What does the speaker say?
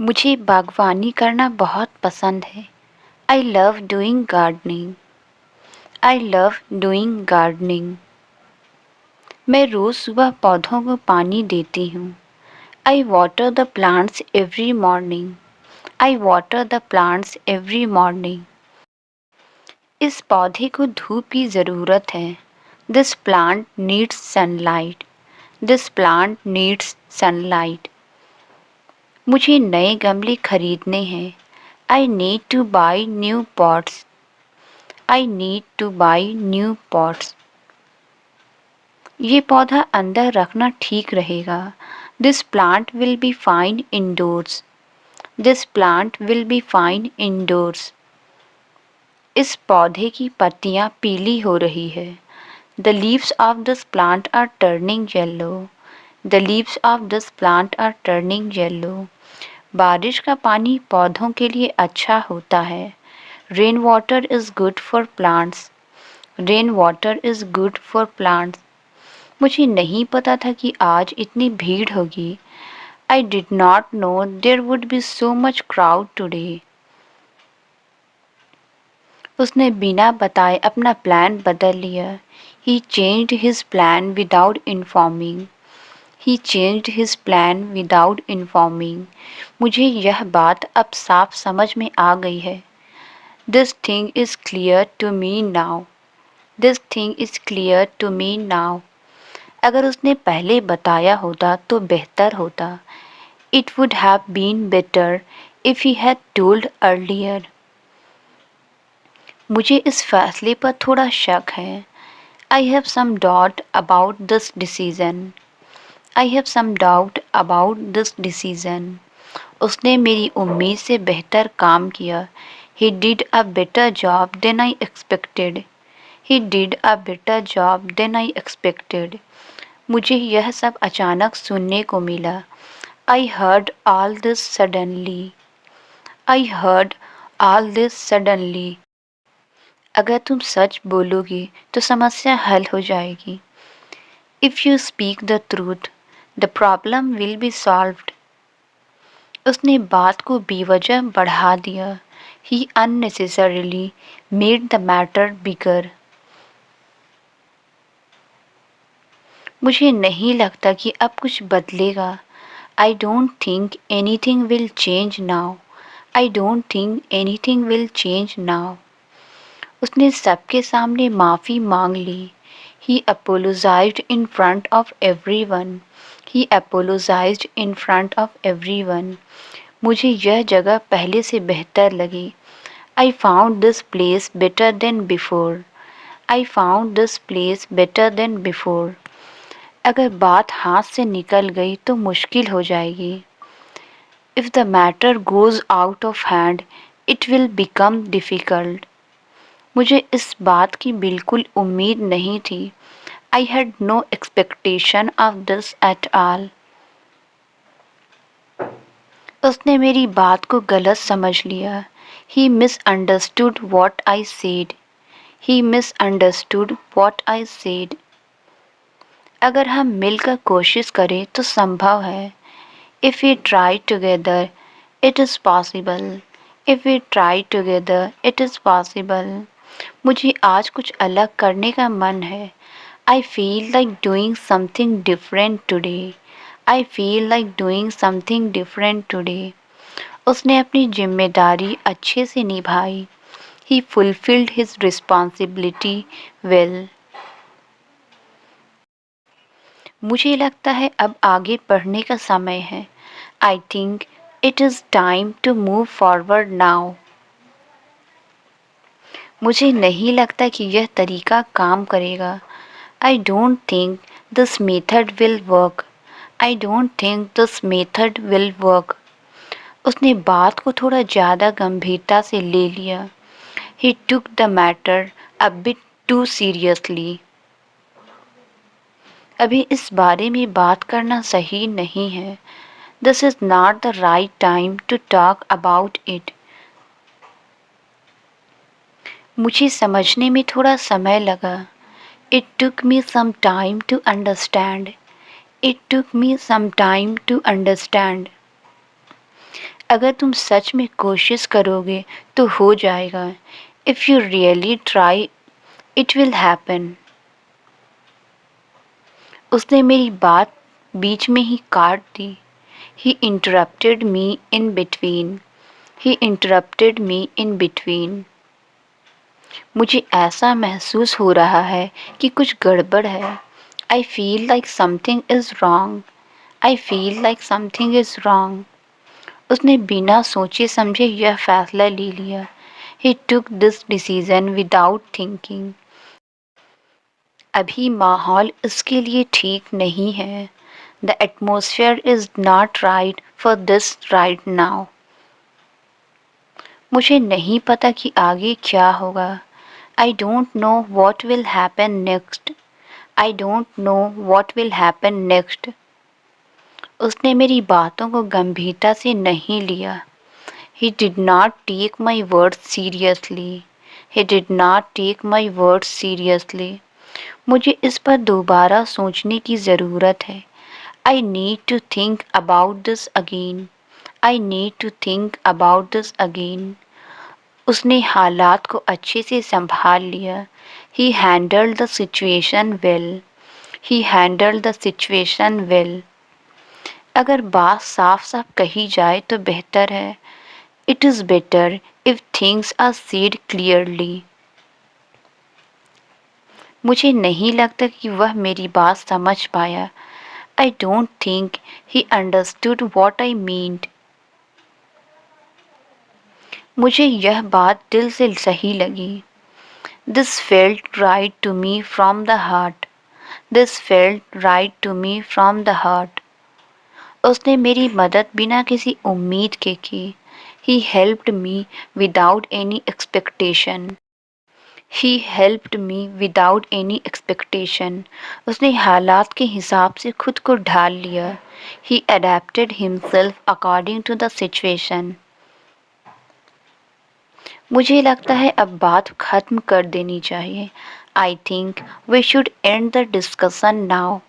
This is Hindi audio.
मुझे बागवानी करना बहुत पसंद है। I love doing gardening. I love doing gardening. मैं रोज़ सुबह पौधों को पानी देती हूँ। I water the plants every morning. I water the plants every morning. इस पौधे को धूप की ज़रूरत है। This plant needs sunlight. This plant needs sunlight. मुझे नए गमले खरीदने हैं। I need to buy new pots. I need to buy new pots. ये पौधा अंदर रखना ठीक रहेगा। This plant will be fine indoors. This plant will be fine indoors. इस पौधे की पत्तियां पीली हो रही है। The leaves of this plant are turning yellow. The leaves of this plant are turning yellow. बारिश का पानी पौधों के लिए अच्छा होता है। Rain water is good for plants. Rain water is good for plants. मुझे नहीं पता था कि आज इतनी भीड़ होगी। I did not no there would be so much crowd today. उसने बिना बताए अपना प्लान बदल लिया। He changed his plan without informing. He changed his plan without informing. मुझे यह बात अब साफ समझ में आ गई है। This thing is clear to me now. This thing is clear to me now. अगर उसने पहले बताया होता तो बेहतर होता। It would have been better if he had told earlier. मुझे इस फैसले पर थोड़ा शक है। I have some doubt about this decision. I have some doubt about this decision. उसने मेरी उम्मीद से बेहतर काम किया। He did a better job than I expected. He did a better job than I expected. मुझे यह सब अचानक सुनने को मिला। I heard all this suddenly. I heard all this suddenly. अगर तुम सच बोलोगी तो समस्या हल हो जाएगी। If you speak the truth the problem will be solved. उसने बात को बेवजह बढ़ा दिया। He unnecessarily made the matter bigger. मुझे नहीं लगता कि अब कुछ बदलेगा। I don't think anything will change now. I don't think anything will change now. उसने सबके सामने माफ़ी मांग ली। He apologised in front of everyone. He apologised in front of everyone. मुझे यह जगह पहले से बेहतर लगी। I found this place better than before. I found this place better than before. अगर बात हाथ से निकल गई तो मुश्किल हो जाएगी। If the matter goes out of hand it will become difficult. मुझे इस बात की बिल्कुल उम्मीद नहीं थी। I had no expectation of this at all. उसने मेरी बात को गलत समझ लिया। He misunderstood what I said. He misunderstood what I said. अगर हम मिलकर कोशिश करें तो संभव है। If we try together it is possible. If we try together it is possible. मुझे आज कुछ अलग करने का मन है। I feel like doing something different today. I feel like doing something different today. उसने अपनी जिम्मेदारी अच्छे से निभाई। He fulfilled his responsibility well. मुझे लगता है अब आगे बढ़ने का समय है। I think it is time to move forward now. मुझे नहीं लगता कि यह तरीका काम करेगा। I don't think this method will work. I don't think this method will work. उसने बात को थोड़ा ज़्यादा गंभीरता से ले लिया। He took the matter a bit too seriously. अभी इस बारे में बात करना सही नहीं है। This is not the right time to talk about it. मुझे समझने में थोड़ा समय लगा। It took me some time to understand. It took me some time to understand. अगर तुम सच में कोशिश करोगे तो हो जाएगा। If you really try it will happen. उसने मेरी बात बीच में ही काट दी। He interrupted me in between. He interrupted me in between. मुझे ऐसा महसूस हो रहा है कि कुछ गड़बड़ है। I feel like something is wrong. I feel like something is wrong. उसने बिना सोचे समझे यह फैसला ले लिया। He took this decision without thinking. अभी माहौल इसके लिए ठीक नहीं है। The atmosphere is not right for this right now. मुझे नहीं पता कि आगे क्या होगा। I don't know what will happen next. I don't know what will happen next. उसने मेरी बातों को गंभीरता से नहीं लिया। He did not take my words seriously. He did not take my words seriously. मुझे इस पर दोबारा सोचने की ज़रूरत है। I need to think about this again. I need to think about this again. उसने हालात को अच्छे से संभाल लिया। He handled the situation well. He handled the situation well. अगर बात साफ साफ कही जाए तो बेहतर है। It is better if things are said clearly. मुझे नहीं लगता कि वह मेरी बात समझ पाया। I don't think he understood what I meant. मुझे यह बात दिल से सही लगी। This felt right to me from the heart. This felt right to me from the heart. उसने मेरी मदद बिना किसी उम्मीद के की। He helped me without any expectation. He helped me without any expectation. उसने हालात के हिसाब से खुद को ढाल लिया। He adapted himself according to the situation. मुझे लगता है अब बात खत्म कर देनी चाहिए। I think we should end the discussion now.